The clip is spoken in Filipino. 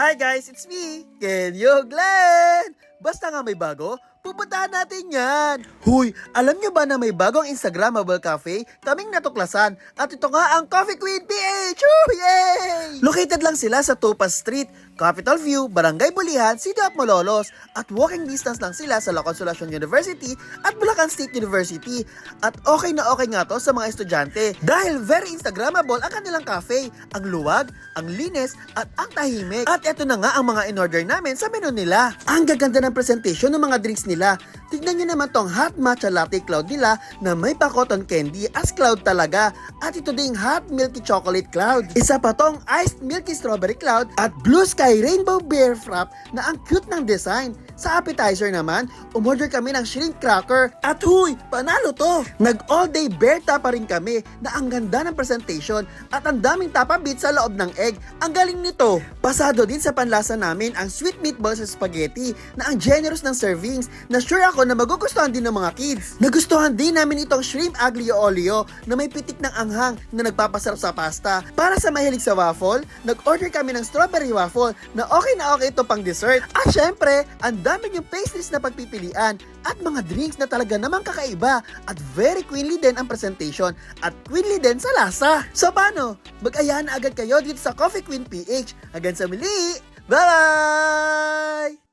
Hi guys, it's me, Kenyo Glenn! Basta nga may bago, pupuntahan natin yan! Huy, alam nyo ba na may bagong Instagrammable cafe kaming natuklasan? At ito nga ang Coffee Queen PH! Woo! Yay! Located lang sila sa Topaz Street, Capital View, Barangay Bulihan, City of Malolos, at walking distance lang sila sa La Consolacion University at Bulacan State University. At okay na okay nga to sa mga estudyante dahil very Instagrammable ang kanilang cafe. Ang luwag, ang linis, at ang tahimik. At eto na nga ang mga in-order namin sa menu nila. Ang gaganda ng presentation ng mga drinks nila. Tignan nyo naman tong hot matcha latte cloud nila na may pa cotton candy as cloud talaga. At ito ding hot milky chocolate cloud. Isa pa tong iced milky strawberry cloud at blue sky rainbow bear frap na ang cute ng design. Sa appetizer naman, umorder kami ng shrimp cracker. At huy, panalo to! Nag all day bear tapa rin kami na ang ganda ng presentation at ang daming tapa bits sa loob ng egg. Ang galing nito! Pasado din sa panlasa namin ang sweet meatballs sa spaghetti na ang generous ng servings na sure ako na magugustuhan din ng mga kids. Nagustuhan din namin itong shrimp aglio olio na may pitik ng anghang na nagpapasarap sa pasta. Para sa mahilig sa waffle, nag-order kami ng strawberry waffle na okay ito pang dessert. At syempre, ang dami yung pastries na pagpipilian at mga drinks na talaga namang kakaiba at very queenly din ang presentation at queenly din sa lasa. So paano? Mag-ayahan na agad kayo dito sa Coffee Queen PH. Hanggang sa muli! Bye!